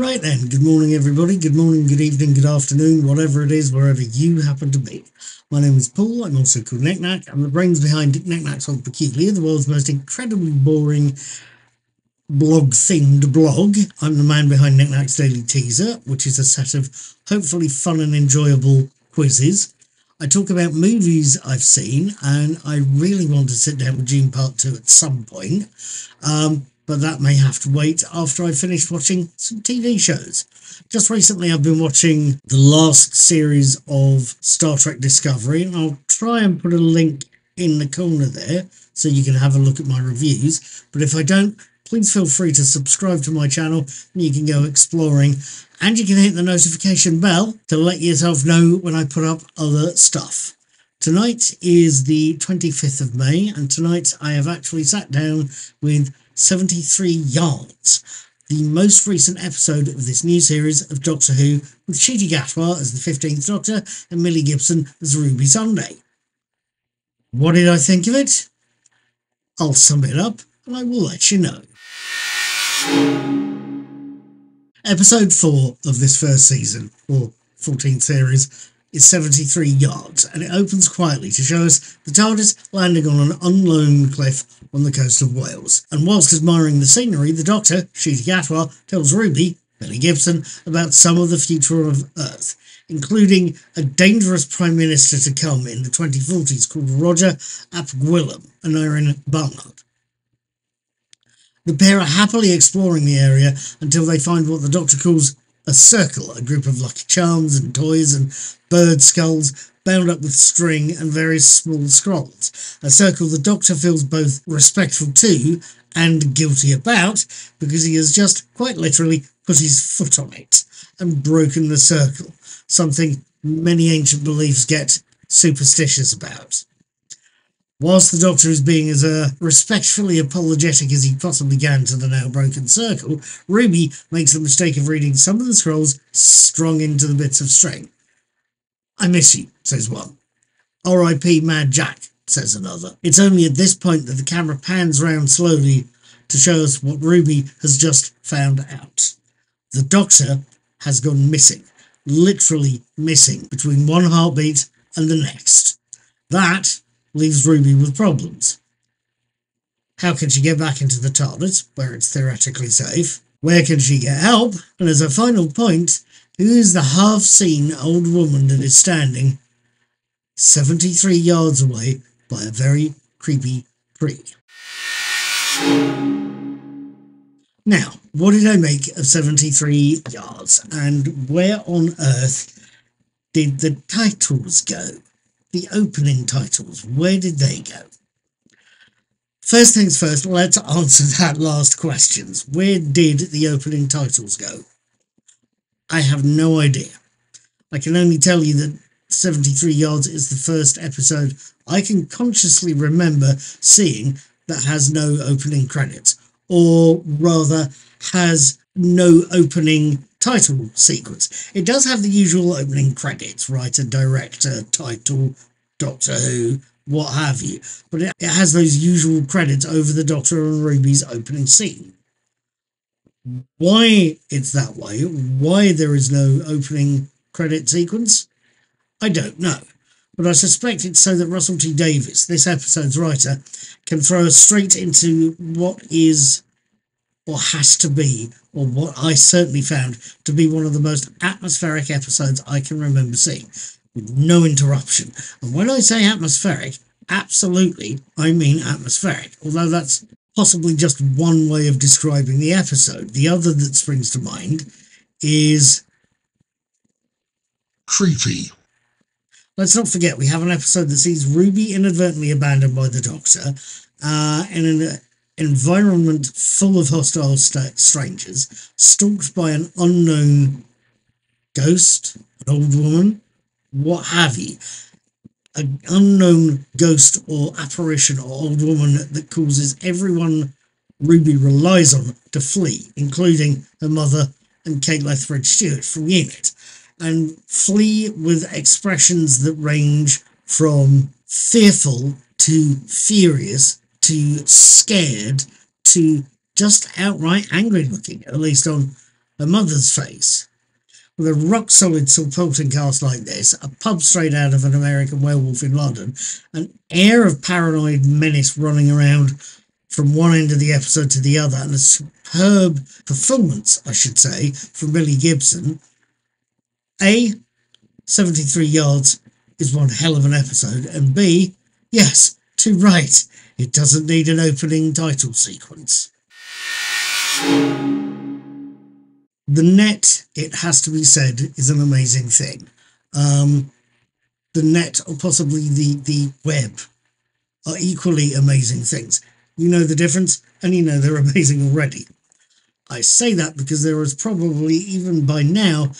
Right then, good morning everybody, good morning, good evening, good afternoon, whatever it is, wherever you happen to be. My name is Paul, I'm also called Knack. I'm the brains behind Knack's Old Peculiar, the world's most incredibly boring blog-themed blog. I'm the man behind Knack's Daily Teaser, which is a set of hopefully fun and enjoyable quizzes. I talk about movies I've seen, and I really want to sit down with Gene Part 2 at some point. But that may have to wait after I finish watching some TV shows. Just recently I've been watching the last series of Star Trek Discovery, and I'll try and put a link in the corner there so you can have a look at my reviews. But if I don't, please feel free to subscribe to my channel and you can go exploring, and you can hit the notification bell to let yourself know when I put up other stuff. Tonight is the 25th of May, and tonight I have actually sat down with 73 Yards, the most recent episode of this new series of Doctor Who, with Ncuti Gatwa as the 15th Doctor and Millie Gibson as Ruby Sunday. What did I think of it? I'll sum it up and I will let you know. Episode 4 of this first season, or 14th series, is 73 Yards, and it opens quietly to show us the TARDIS landing on an unknown cliff on the coast of Wales. And whilst admiring the scenery, the Doctor, Ncuti Gatwa, tells Ruby, Millie Gibson, about some of the future of Earth, including a dangerous Prime Minister to come in the 2040s called Roger ap Gwilym and Erin Barnard. The pair are happily exploring the area until they find what the Doctor calls a circle, a group of lucky charms and toys and bird skulls bound up with string and various small scrolls. A circle the Doctor feels both respectful to and guilty about, because he has just quite literally put his foot on it and broken the circle, something many ancient beliefs get superstitious about. Whilst the Doctor is being as respectfully apologetic as he possibly can to the now broken circle, Ruby makes the mistake of reading some of the scrolls strung into the bits of string. "I miss you," says one. "R.I.P. Mad Jack," says another. It's only at this point that the camera pans round slowly to show us what Ruby has just found out. The Doctor has gone missing, literally missing, between one heartbeat and the next. That leaves Ruby with problems. How can she get back into the TARDIS, where it's theoretically safe? Where can she get help? And as a final point, who is the half-seen old woman that is standing 73 yards away by a very creepy tree? Now, what did I make of 73 Yards, and where on earth did the titles go? The opening titles, where did they go? First things first, let's answer that last question. Where did the opening titles go? I have no idea. I can only tell you that 73 Yards is the first episode I can consciously remember seeing that has no opening credits, or rather has no opening title sequence. It does have the usual opening credits, writer, director, title, Doctor Who, what have you, but it has those usual credits over the Doctor and Ruby's opening scene. Why it's that way, why there is no opening credit sequence, I don't know, but I suspect it's so that Russell T Davies, this episode's writer, can throw us straight into what is, or has to be, or what I certainly found to be one of the most atmospheric episodes I can remember seeing, with no interruption. And when I say atmospheric, absolutely, I mean atmospheric, although that's possibly just one way of describing the episode. The other that springs to mind is creepy. Let's not forget, we have an episode that sees Ruby inadvertently abandoned by the Doctor in an environment full of hostile strangers, stalked by an unknown ghost, an old woman, what have you. An unknown ghost or apparition or old woman that causes everyone Ruby relies on to flee, including her mother and Kate Lethbridge-Stewart from UNIT, and flee with expressions that range from fearful to furious to scared to just outright angry looking, at least on her mother's face. With a rock-solid supporting cast like this, a pub straight out of An American Werewolf in London, an air of paranoid menace running around from one end of the episode to the other, and a superb performance, I should say, from Millie Gibson, 73 Yards is one hell of an episode, and B, yes, too right, it doesn't need an opening title sequence. The net, it has to be said, is an amazing thing. The net, or possibly the web, are equally amazing things. You know the difference, and you know they're amazing already. I say that because there is probably, even by now,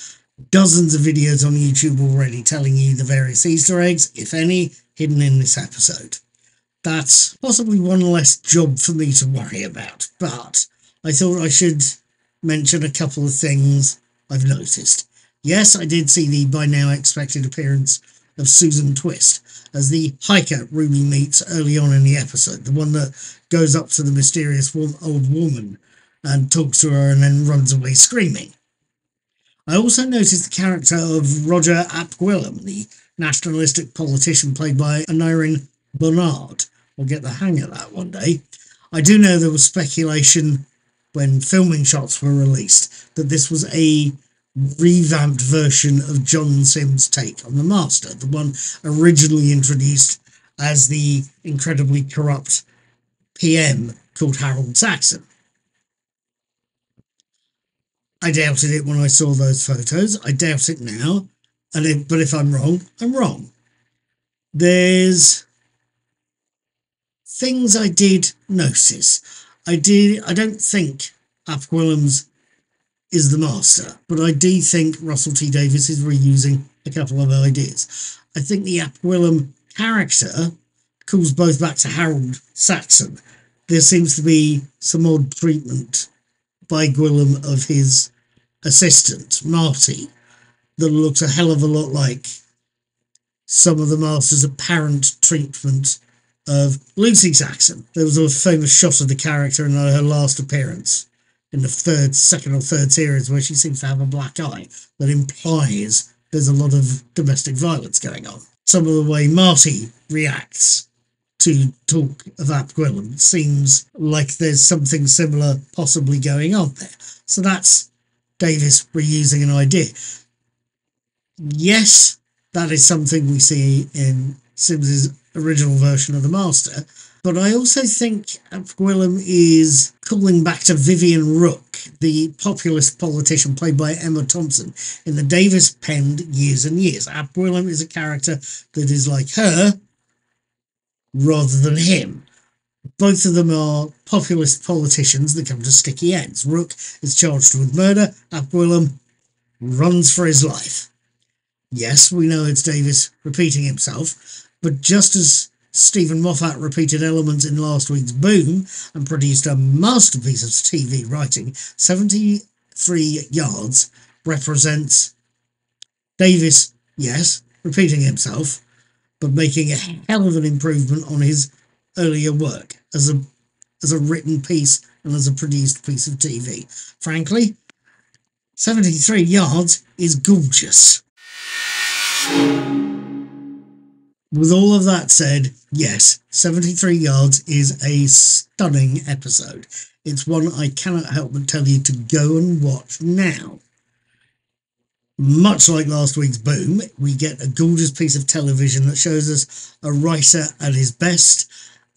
dozens of videos on YouTube already telling you the various Easter eggs, if any, hidden in this episode. That's possibly one less job for me to worry about, but I thought I should mention a couple of things I've noticed. Yes, I did see the by now expected appearance of Susan Twist as the hiker Ruby meets early on in the episode, the one that goes up to the mysterious old woman and talks to her and then runs away screaming. I also noticed the character of Roger ap Gwilym, the nationalistic politician played by Aneurin Bernard. I'll get the hang of that one day. I do know there was speculation when filming shots were released that this was a revamped version of John Sims' take on the Master, the one originally introduced as the incredibly corrupt PM called Harold Saxon. I doubted it when I saw those photos. I doubt it now. But if I'm wrong, I'm wrong. There's things I did notice. I don't think ap Gwilym's is the Master, but I do think Russell T Davies is reusing a couple of ideas. I think the ap Gwilym character calls both back to Harold Saxon. There seems to be some odd treatment by Gwilym of his assistant, Marty, that looks a hell of a lot like some of the Master's apparent treatment of Lucy Saxon. There was a famous shot of the character in her last appearance in the second or third series where she seems to have a black eye that implies there's a lot of domestic violence going on. Some of the way Marty reacts to talk of ap Gwilym seems like there's something similar possibly going on there. So that's Davies reusing an idea. Yes, that is something we see in Sims's original version of the Master, but I also think ap Gwilym is calling back to Vivian Rook, the populist politician played by Emma Thompson in the Davies penned Years and Years. Ap Gwilym is a character that is like her rather than him. Both of them are populist politicians that come to sticky ends. Rook is charged with murder. Ap Gwilym runs for his life. Yes, we know it's Davies repeating himself, but just as Stephen Moffat repeated elements in last week's Boom and produced a masterpiece of TV writing, 73 Yards represents Davies, yes, repeating himself, but making a hell of an improvement on his earlier work as a written piece and as a produced piece of TV. Frankly, 73 Yards is gorgeous. With all of that said, yes, 73 Yards is a stunning episode. It's one I cannot help but tell you to go and watch now. Much like last week's Boom, we get a gorgeous piece of television that shows us a writer at his best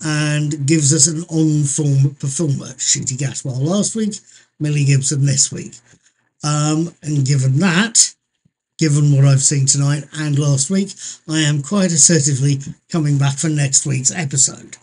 and gives us an on-form performer. Ncuti Gatwa last week, Millie Gibson this week. And given that, given what I've seen tonight and last week, I am quite assertively coming back for next week's episode.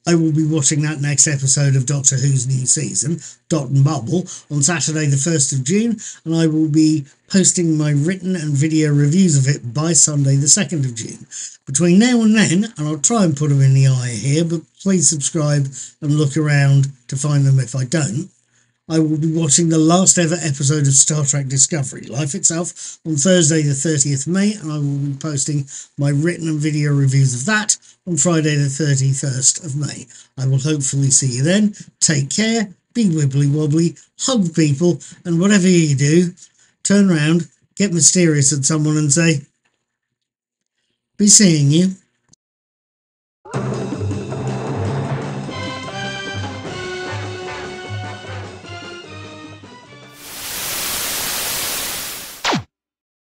I will be watching that next episode of Doctor Who's new season, Dot and Bubble, on Saturday the 1st of June, and I will be posting my written and video reviews of it by Sunday the 2nd of June. Between now and then, and I'll try and put them in the eye here, but please subscribe and look around to find them if I don't, I will be watching the last ever episode of Star Trek Discovery, Life Itself, on Thursday the 30th of May, and I will be posting my written and video reviews of that on Friday the 31st of May. I will hopefully see you then. Take care, be wibbly wobbly, hug people, and whatever you do, turn around, get mysterious at someone and say, "Be seeing you."